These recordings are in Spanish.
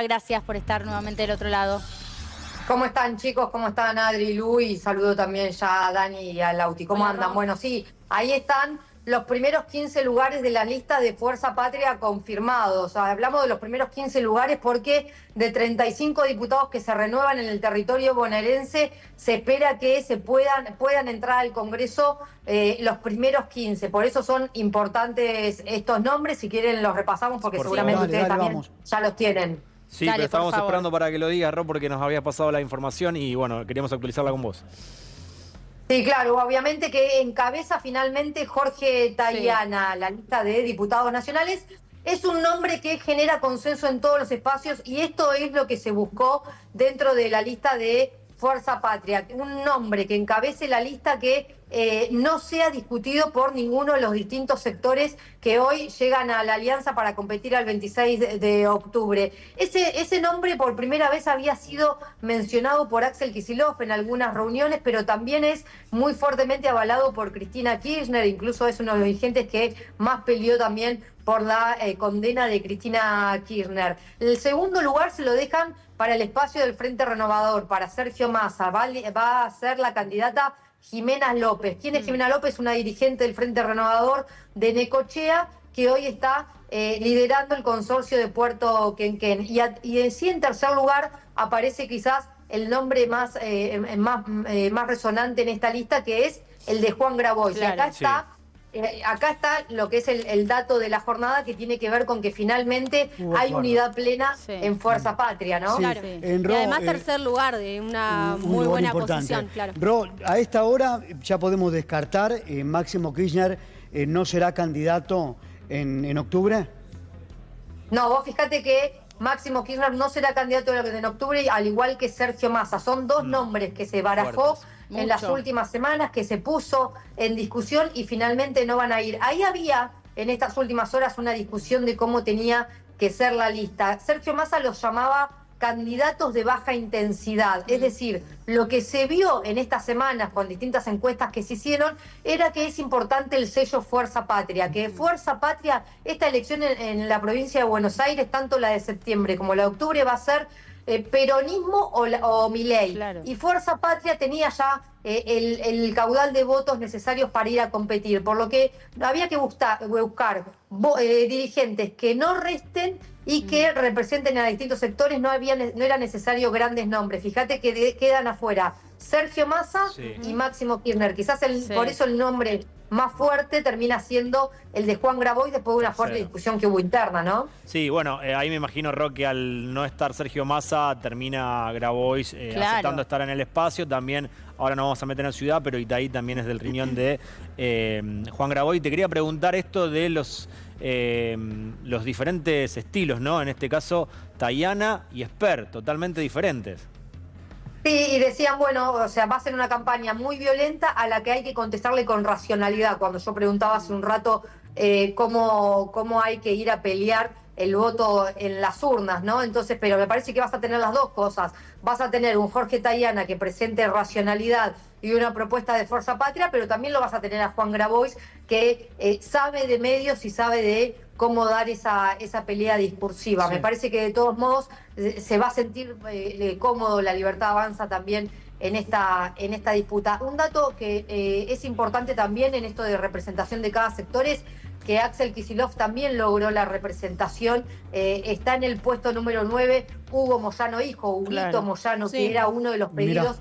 Gracias por estar nuevamente del otro lado. ¿Cómo están, chicos? ¿Cómo están, Adri, Lu? Y saludo también ya a Dani y a Lauti. ¿Cómo Hola, andan? Ro. Bueno, sí, ahí están los primeros 15 lugares de la lista de Fuerza Patria confirmados. O sea, hablamos de los primeros 15 lugares porque de 35 diputados que se renuevan en el territorio bonaerense, se espera que puedan entrar al Congreso los primeros 15. Por eso son importantes estos nombres. Si quieren los repasamos porque seguramente ustedes también ya los tienen. Sí, Dale, pero estábamos por favor. esperando para que lo digas, Ro, porque nos habías pasado la información y bueno, queríamos actualizarla con vos. Sí, claro, obviamente que encabeza finalmente Jorge Tayana la lista de diputados nacionales. Es un nombre que genera consenso en todos los espacios y esto es lo que se buscó dentro de la lista de Fuerza Patria. Un nombre que encabece la lista que no sea discutido por ninguno de los distintos sectores que hoy llegan a la alianza para competir al 26 de octubre. Ese nombre por primera vez había sido mencionado por Axel Kicillof en algunas reuniones, pero también es muy fuertemente avalado por Cristina Kirchner, incluso es uno de los dirigentes que más peleó también por la condena de Cristina Kirchner. El segundo lugar se lo dejan para el espacio del Frente Renovador, para Sergio Massa. Va a ser la candidata Jimena López. ¿Quién es Jimena López? Una dirigente del Frente Renovador de Necochea, que hoy está liderando el consorcio de Puerto Quenquén. Y en tercer lugar aparece quizás el nombre más resonante en esta lista, que es el de Juan Grabois. Claro. Y acá está lo que es el dato de la jornada, que tiene que ver con que finalmente hay unidad plena en Fuerza Patria, ¿no? Sí. Claro. En Y Ro, además tercer lugar de una un muy lugar buena importante. posición, claro. Ro, a esta hora ya podemos descartar, Máximo Kirchner no será candidato en octubre. No, vos fíjate que Máximo Kirchner no será candidato en octubre, al igual que Sergio Massa. Son dos nombres que se barajó Fuertes. en las últimas semanas, que se puso en discusión y finalmente no van a ir. Ahí había en estas últimas horas una discusión de cómo tenía que ser la lista. Sergio Massa los llamaba candidatos de baja intensidad. Es decir, lo que se vio en estas semanas con distintas encuestas que se hicieron era que es importante el sello Fuerza Patria, que Fuerza Patria, esta elección en la provincia de Buenos Aires, tanto la de septiembre como la de octubre, va a ser peronismo o Milei. Claro. Y Fuerza Patria tenía ya el caudal de votos necesarios para ir a competir, por lo que había que buscar dirigentes que no resten y que representen a distintos sectores. No era necesario grandes nombres. Fíjate que quedan afuera Sergio Massa y Máximo Kirchner. Quizás por eso el nombre más fuerte termina siendo el de Juan Grabois, después de una fuerte discusión que hubo interna, ¿no? Sí, bueno, ahí me imagino, Ro, que al no estar Sergio Massa, termina Grabois aceptando estar en el espacio. También, ahora nos vamos a meter en Ciudad, pero Itaí también es del riñón de Juan Grabois. Te quería preguntar esto de los diferentes estilos, ¿no? En este caso, Tayana y Esper, totalmente diferentes. Sí, y decían, bueno, o sea, va a ser una campaña muy violenta a la que hay que contestarle con racionalidad. Cuando yo preguntaba hace un rato cómo hay que ir a pelear el voto en las urnas, ¿no? Entonces, pero me parece que vas a tener las dos cosas. Vas a tener un Jorge Tayana que presente racionalidad y una propuesta de Fuerza Patria, pero también lo vas a tener a Juan Grabois, que sabe de medios y sabe de cómo dar esa pelea discursiva. Sí. Me parece que de todos modos se va a sentir cómodo La Libertad Avanza también en esta disputa. Un dato que es importante también en esto de representación de cada sector es que Axel Kicillof también logró la representación. Está en el puesto número 9 Hugo Moyano hijo, Huguito Moyano, que era uno de los pedidos.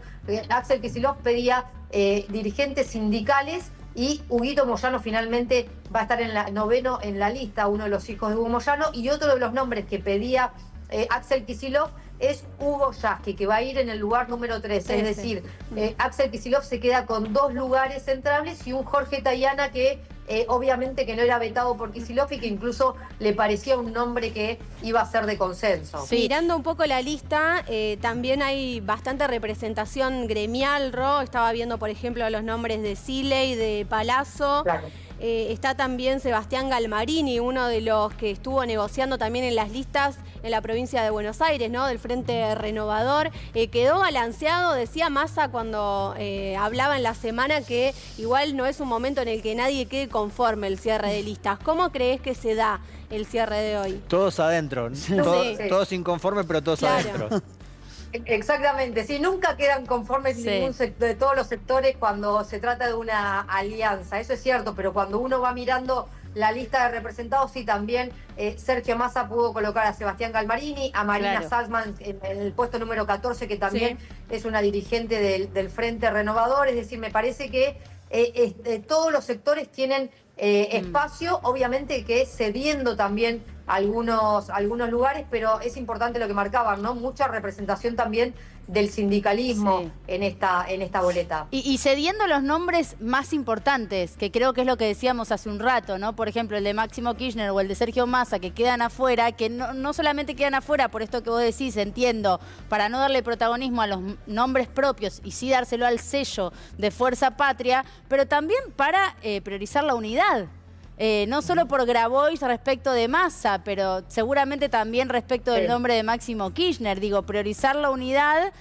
Axel Kicillof pedía dirigentes sindicales y Huguito Moyano finalmente va a estar en noveno en la lista, uno de los hijos de Hugo Moyano. Y otro de los nombres que pedía Axel Kicillof es Hugo Yasky, que va a ir en el lugar número 3. Es decir, Axel Kicillof se queda con 2 lugares centrales y un Jorge Tayana que obviamente que no era vetado por Kicillof y que incluso le parecía un nombre que iba a ser de consenso. Sí. Mirando un poco la lista, también hay bastante representación gremial, Ro. Estaba viendo, por ejemplo, los nombres de Sile y de Palazzo. Claro. está también Sebastián Galmarini, uno de los que estuvo negociando también en las listas en la provincia de Buenos Aires, ¿no? Del Frente Renovador. Quedó balanceado, decía Massa cuando hablaba en la semana que igual no es un momento en el que nadie quede conforme el cierre de listas. ¿Cómo crees que se da el cierre de hoy? Todos adentro, todos inconformes, pero todos adentro. Exactamente, sí, nunca quedan conformes ningún sector, de todos los sectores cuando se trata de una alianza, eso es cierto, pero cuando uno va mirando la lista de representados, sí, también Sergio Massa pudo colocar a Sebastián Galmarini, a Marina Salzman en el puesto número 14, que también es una dirigente del Frente Renovador, es decir, me parece que todos los sectores tienen espacio, obviamente que cediendo también algunos lugares, pero es importante lo que marcaban, ¿no? Mucha representación también del sindicalismo en esta boleta. Y cediendo los nombres más importantes, que creo que es lo que decíamos hace un rato, ¿no? Por ejemplo, el de Máximo Kirchner o el de Sergio Massa, que quedan afuera, que no solamente quedan afuera por esto que vos decís, entiendo, para no darle protagonismo a los nombres propios y sí dárselo al sello de Fuerza Patria, pero también para priorizar la unidad. No solo por Grabois respecto de Massa, pero seguramente también respecto del nombre de Máximo Kirchner. Digo, priorizar la unidad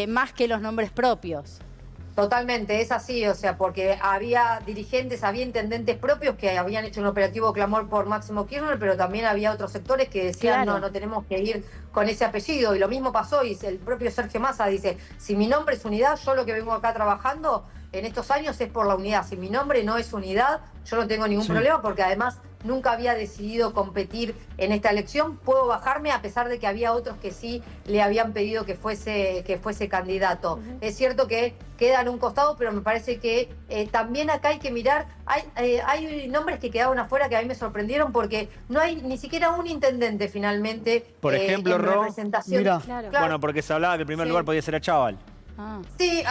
más que los nombres propios. Totalmente, es así, o sea, porque había dirigentes, había intendentes propios que habían hecho un operativo clamor por Máximo Kirchner, pero también había otros sectores que decían, no tenemos que ir con ese apellido. Y lo mismo pasó, y el propio Sergio Massa dice, si mi nombre es unidad, yo lo que vengo acá trabajando en estos años es por la unidad. Si mi nombre no es unidad, yo no tengo ningún problema, porque además nunca había decidido competir en esta elección. Puedo bajarme a pesar de que había otros que sí le habían pedido que fuese candidato. Es cierto que queda en un costado, pero me parece que también acá hay que mirar, hay nombres que quedaron afuera que a mí me sorprendieron porque no hay ni siquiera un intendente finalmente. Por ejemplo, en representación. Mira. Claro. Bueno, porque se hablaba que el primer lugar podía ser Achával. Sí,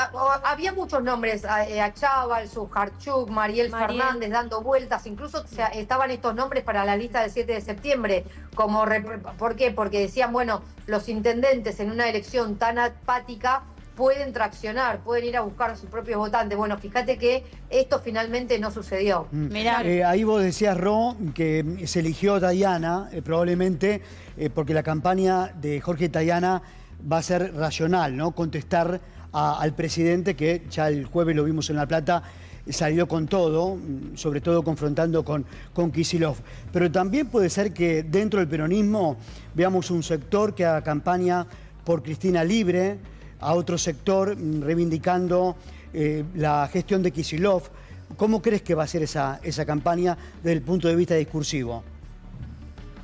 había muchos nombres, Achával, Sujarchuk, Mariel Fernández dando vueltas, incluso estaban estos nombres para la lista del 7 de septiembre. ¿Por qué? Porque decían, bueno, los intendentes en una elección tan apática pueden traccionar, pueden ir a buscar a sus propios votantes. Bueno, fíjate que esto finalmente no sucedió. Mirá. Ahí vos decías, Ro, que se eligió a Tayana, probablemente porque la campaña de Jorge Tayana va a ser racional, ¿no? Contestar al presidente, que ya el jueves lo vimos en La Plata, salió con todo, sobre todo confrontando con Kicillof. Pero también puede ser que dentro del peronismo veamos un sector que haga campaña por Cristina libre, a otro sector reivindicando la gestión de Kicillof. ¿Cómo crees que va a ser esa campaña desde el punto de vista discursivo?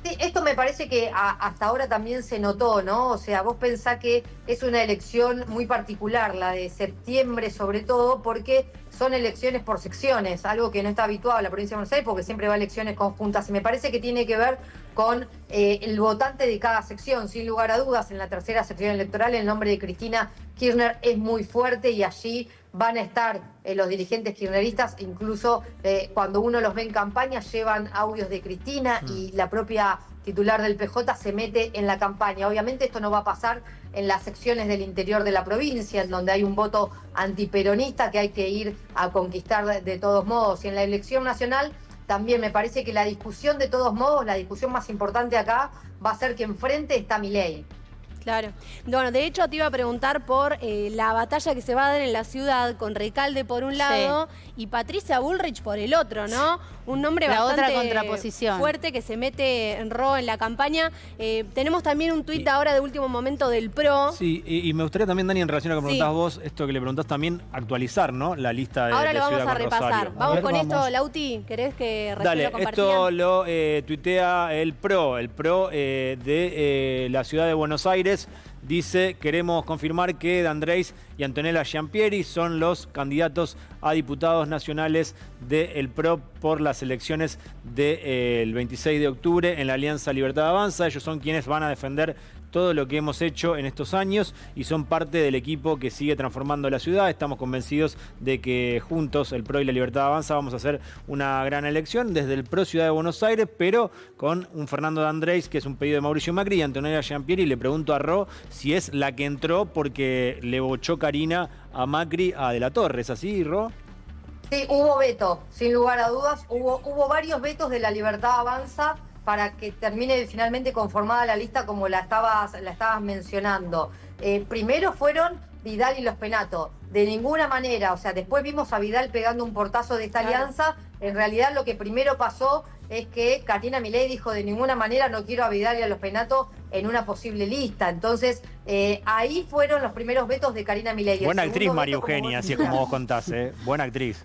Sí, esto me parece que hasta ahora también se notó, ¿no? O sea, vos pensás que es una elección muy particular, la de septiembre sobre todo, porque son elecciones por secciones, algo que no está habituado a la provincia de Buenos Aires porque siempre va a elecciones conjuntas. Y me parece que tiene que ver con el votante de cada sección. Sin lugar a dudas, en la tercera sección electoral el nombre de Cristina Kirchner es muy fuerte y allí van a estar los dirigentes kirchneristas, incluso cuando uno los ve en campaña llevan audios de Cristina y la propia titular del PJ se mete en la campaña. Obviamente esto no va a pasar en las secciones del interior de la provincia, en donde hay un voto antiperonista que hay que ir a conquistar de todos modos. Y en la elección nacional también me parece que la discusión de todos modos, la discusión más importante acá va a ser que enfrente está Milei. Claro. Bueno, de hecho te iba a preguntar por la batalla que se va a dar en la ciudad con Recalde por un lado y Patricia Bullrich por el otro, ¿no? Un nombre bastante fuerte que se mete en la campaña. Tenemos también un tuit ahora de último momento del PRO. Sí, y me gustaría también, Dani, en relación a lo que preguntás vos, esto que le preguntás también, actualizar, ¿no? La lista de ahora lo Ciudad vamos a repasar. Rosario. Vamos con esto, Lauti. ¿Querés que recién lo compartían? Esto lo tuitea el PRO de la Ciudad de Buenos Aires. Dice, queremos confirmar que D'Andrés y Antonella Giampieri son los candidatos a diputados nacionales del PRO por las elecciones del 26 de octubre en la Alianza Libertad Avanza. Ellos son quienes van a defender todo lo que hemos hecho en estos años y son parte del equipo que sigue transformando la ciudad. Estamos convencidos de que juntos, el PRO y la Libertad Avanza, vamos a hacer una gran elección desde el PRO Ciudad de Buenos Aires, pero con un Fernando D'Andrés, que es un pedido de Mauricio Macri, y Antonella Giampieri. Le pregunto a Ro si es la que entró porque le bochó Karina a Macri a De la Torre. ¿Es así, Ro? Sí, hubo veto, sin lugar a dudas. Hubo varios vetos de La Libertad Avanza para que termine finalmente conformada la lista como la estabas mencionando. Primero fueron Vidal y Los Penato. De ninguna manera, o sea, después vimos a Vidal pegando un portazo de esta alianza. En realidad lo que primero pasó es que Karina Milei dijo de ninguna manera no quiero a Vidal y a Los Penato en una posible lista. Entonces, ahí fueron los primeros vetos de Karina Milei. Buena actriz, María Eugenia, así es como vos contás, ¿eh? Buena actriz.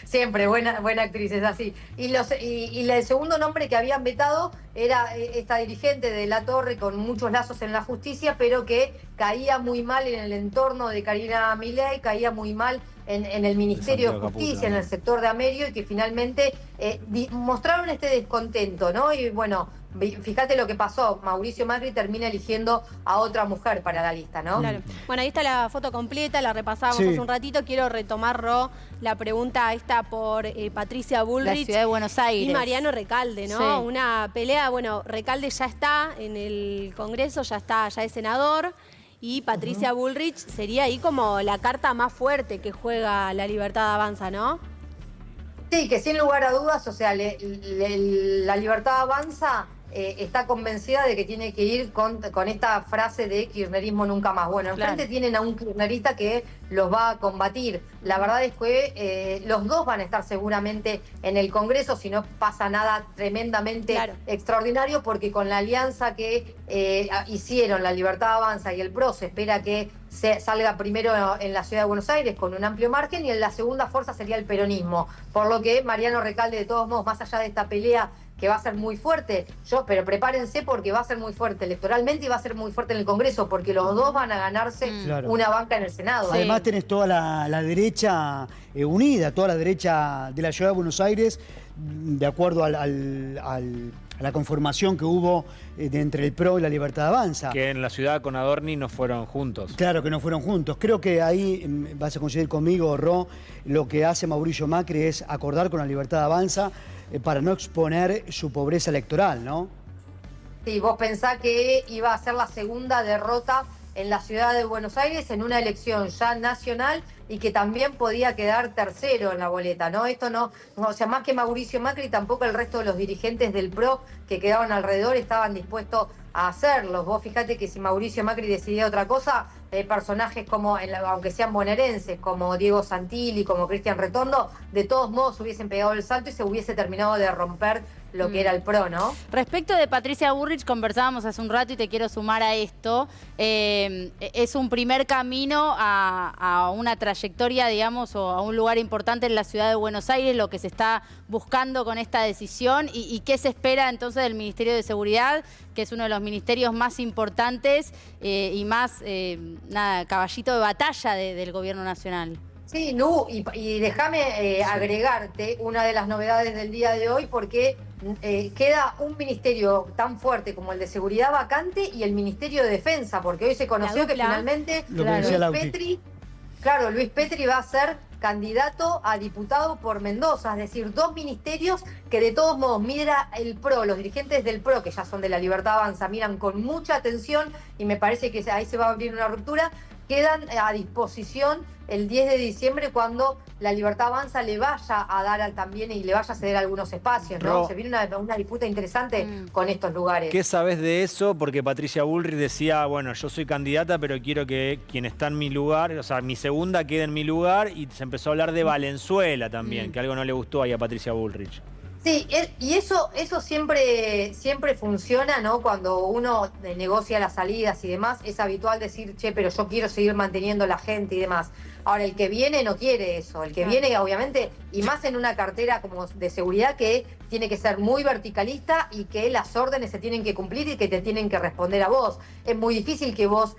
Siempre, buena actriz, es así. Y el segundo nombre que habían vetado era esta dirigente de La Torre con muchos lazos en la justicia, pero que caía muy mal en el entorno de Karina Milei, caía muy mal en el Ministerio de Justicia, en el sector de Amerio, y que finalmente mostraron este descontento, ¿no? Y bueno, fíjate lo que pasó, Mauricio Macri termina eligiendo a otra mujer para la lista, ¿no? Claro. Bueno, ahí está la foto completa, la repasábamos hace un ratito. Quiero retomar, Ro, la pregunta esta por Patricia Bullrich. La ciudad de Buenos Aires. Y Mariano Recalde, ¿no? Sí. Una pelea, bueno, Recalde ya está en el Congreso, ya es senador. Y Patricia Bullrich sería ahí como la carta más fuerte que juega La Libertad Avanza, ¿no? Sí, que sin lugar a dudas, o sea, La Libertad Avanza está convencida de que tiene que ir con esta frase de kirchnerismo nunca más. Bueno, enfrente tienen a un kirchnerista que los va a combatir. La verdad es que los dos van a estar seguramente en el Congreso si no pasa nada tremendamente extraordinario, porque con la alianza que hicieron La Libertad Avanza y el PRO se espera que salga primero en la ciudad de Buenos Aires con un amplio margen, y en la segunda fuerza sería el peronismo. Por lo que Mariano Recalde, de todos modos, más allá de esta pelea que va a ser muy fuerte, pero prepárense porque va a ser muy fuerte electoralmente y va a ser muy fuerte en el Congreso, porque los dos van a ganarse una banca en el Senado. Además tenés toda la derecha unida, toda la derecha de la ciudad de Buenos Aires, de acuerdo a la conformación que hubo entre el PRO y La Libertad Avanza. Que en la ciudad con Adorni no fueron juntos. Claro que no fueron juntos. Creo que ahí vas a coincidir conmigo, Ro, lo que hace Mauricio Macri es acordar con La Libertad Avanza para no exponer su pobreza electoral, ¿no? Sí, vos pensás que iba a ser la segunda derrota en la ciudad de Buenos Aires en una elección ya nacional, y que también podía quedar tercero en la boleta, ¿no? Esto no, o sea, más que Mauricio Macri, tampoco el resto de los dirigentes del PRO que quedaban alrededor estaban dispuestos a hacerlo. Vos fíjate que si Mauricio Macri decidía otra cosa, personajes como, aunque sean bonaerenses, como Diego Santilli, como Cristian Retondo, de todos modos hubiesen pegado el salto y se hubiese terminado de romper lo que era el PRO, ¿no? Respecto de Patricia Bullrich, conversábamos hace un rato y te quiero sumar a esto. Es un primer camino a una trayectoria, digamos, o a un lugar importante en la ciudad de Buenos Aires, lo que se está buscando con esta decisión, y qué se espera entonces del Ministerio de Seguridad, que es uno de los ministerios más importantes y más, caballito de batalla del gobierno nacional. Sí, Lu, y déjame agregarte una de las novedades del día de hoy, porque queda un ministerio tan fuerte como el de Seguridad vacante, y el Ministerio de Defensa, porque hoy se conoció que finalmente Luis Petri va a ser candidato a diputado por Mendoza, es decir, dos ministerios que de todos modos mira el PRO, los dirigentes del PRO, que ya son de La Libertad Avanza, miran con mucha atención, y me parece que ahí se va a abrir una ruptura. Quedan a disposición el 10 de diciembre cuando La Libertad Avanza le vaya a dar también y le vaya a ceder algunos espacios, ¿no? Se viene una disputa interesante con estos lugares. ¿Qué sabes de eso? Porque Patricia Bullrich decía, bueno, yo soy candidata, pero quiero que quien está en mi lugar, o sea, mi segunda quede en mi lugar, y se empezó a hablar de Valenzuela también, que algo no le gustó ahí a Patricia Bullrich. Sí, y eso siempre funciona, ¿no? Cuando uno negocia las salidas y demás, es habitual decir, che, pero yo quiero seguir manteniendo la gente y demás. Ahora, el que viene no quiere eso. El que viene, obviamente, y más en una cartera como de seguridad, que tiene que ser muy verticalista y que las órdenes se tienen que cumplir y que te tienen que responder a vos. Es muy difícil que vos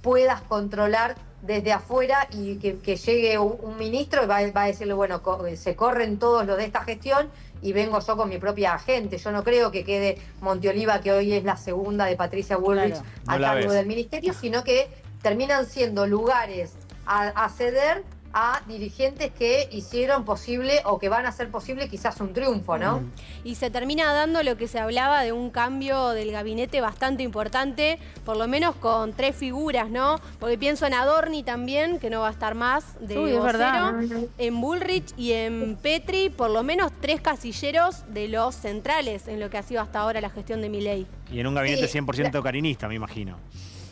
puedas controlar desde afuera y que llegue un ministro y va a decirle, bueno, se corren todos los de esta gestión y vengo yo con mi propia gente. Yo no creo que quede Monteoliva, que hoy es la segunda de Patricia Bullrich, a cargo del ministerio, sino que terminan siendo lugares a ceder a dirigentes que hicieron posible o que van a hacer posible quizás un triunfo, ¿no? Y se termina dando lo que se hablaba de un cambio del gabinete bastante importante, por lo menos con 3 figuras, ¿no? Porque pienso en Adorni también, que no va a estar más de vocero, verdad. en Bullrich y en Petri, por lo menos 3 casilleros de los centrales en lo que ha sido hasta ahora la gestión de Milei. Y en un gabinete Sí. 100% carinista, me imagino.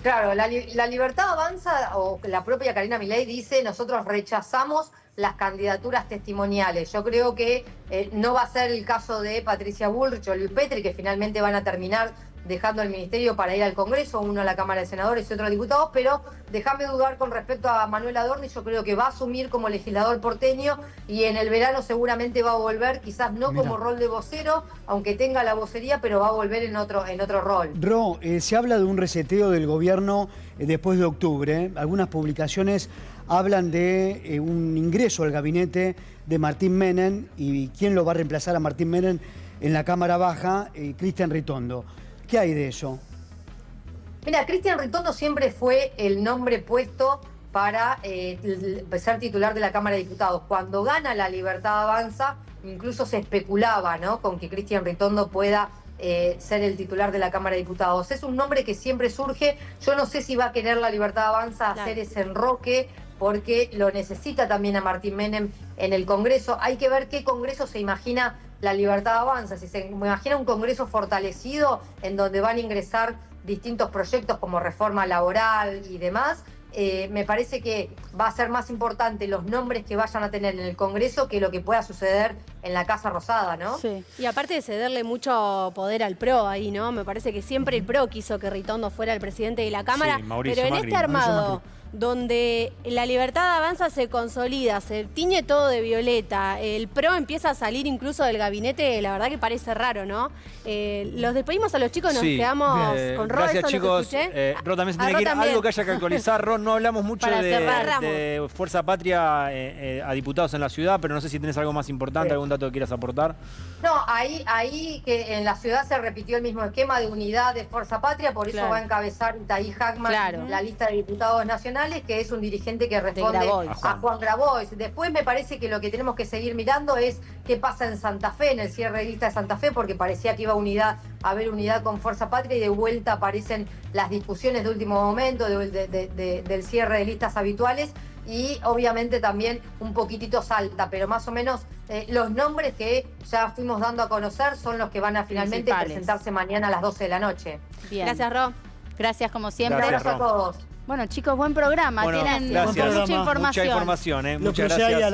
Claro, la Libertad Avanza, o la propia Karina Milei dice, nosotros rechazamos las candidaturas testimoniales. Yo creo que no va a ser el caso de Patricia Bullrich o Luis Petri, que finalmente van a terminar dejando el ministerio para ir al Congreso, uno a la Cámara de Senadores y otro a diputados, pero déjame dudar con respecto a Manuel Adorni. Yo creo que va a asumir como legislador porteño y en el verano seguramente va a volver, quizás no como rol de vocero, aunque tenga la vocería, pero va a volver en otro rol. Ro, se habla de un reseteo del gobierno después de octubre. Algunas publicaciones hablan de un ingreso al gabinete de Martín Menem y quién lo va a reemplazar a Martín Menem en la Cámara Baja, Cristian Ritondo. ¿Qué hay de eso? Mira, Cristian Ritondo siempre fue el nombre puesto para ser titular de la Cámara de Diputados. Cuando gana la Libertad Avanza, incluso se especulaba, ¿no?, con que Cristian Ritondo pueda ser el titular de la Cámara de Diputados. Es un nombre que siempre surge. Yo no sé si va a querer la Libertad Avanza hacer ese enroque, porque lo necesita también a Martín Menem en el Congreso. Hay que ver qué Congreso se imagina la Libertad Avanza. Si se imagina un Congreso fortalecido en donde van a ingresar distintos proyectos como reforma laboral y demás, me parece que va a ser más importante los nombres que vayan a tener en el Congreso que lo que pueda suceder en la Casa Rosada, ¿no? Sí. Y aparte de cederle mucho poder al PRO ahí, ¿no? Me parece que siempre el PRO quiso que Ritondo fuera el presidente de la Cámara, Sí, Mauricio pero en Macri. este armado, donde la Libertad Avanza se consolida, se tiñe todo de violeta, el PRO empieza a salir incluso del gabinete, la verdad que parece raro, ¿no? Los despedimos a los chicos, nos quedamos con Ro. Gracias, eso chicos. lo que escuché. Ro también se A tiene Ro que ir. también. Algo que haya que actualizar, Ro. No hablamos mucho Para cerrar. de Fuerza Patria a diputados en la ciudad, pero no sé si tenés algo más importante, Sí. algún dato que quieras aportar. No, ahí que en la ciudad se repitió el mismo esquema de unidad de Fuerza Patria, por eso Claro. va a encabezar Itaí Hackman Claro. la lista de diputados nacionales, que es un dirigente que responde Grabois. a Juan Grabois. Después me parece que lo que tenemos que seguir mirando es qué pasa en Santa Fe, en el cierre de lista de Santa Fe, porque parecía que iba a haber unidad con Fuerza Patria y de vuelta aparecen las discusiones de último momento del cierre de listas habituales. Y obviamente también un poquitito Salta, pero más o menos los nombres que ya fuimos dando a conocer son los que van a finalmente Principales. presentarse mañana a las 12 de la noche. Bien. Gracias, Ro. Gracias como siempre. Gracias, Gracias a Ro. todos. Bueno, chicos, buen programa. Bueno, Tienen gracias. mucha información. Mucha información, Lo muchas crucé ahí gracias.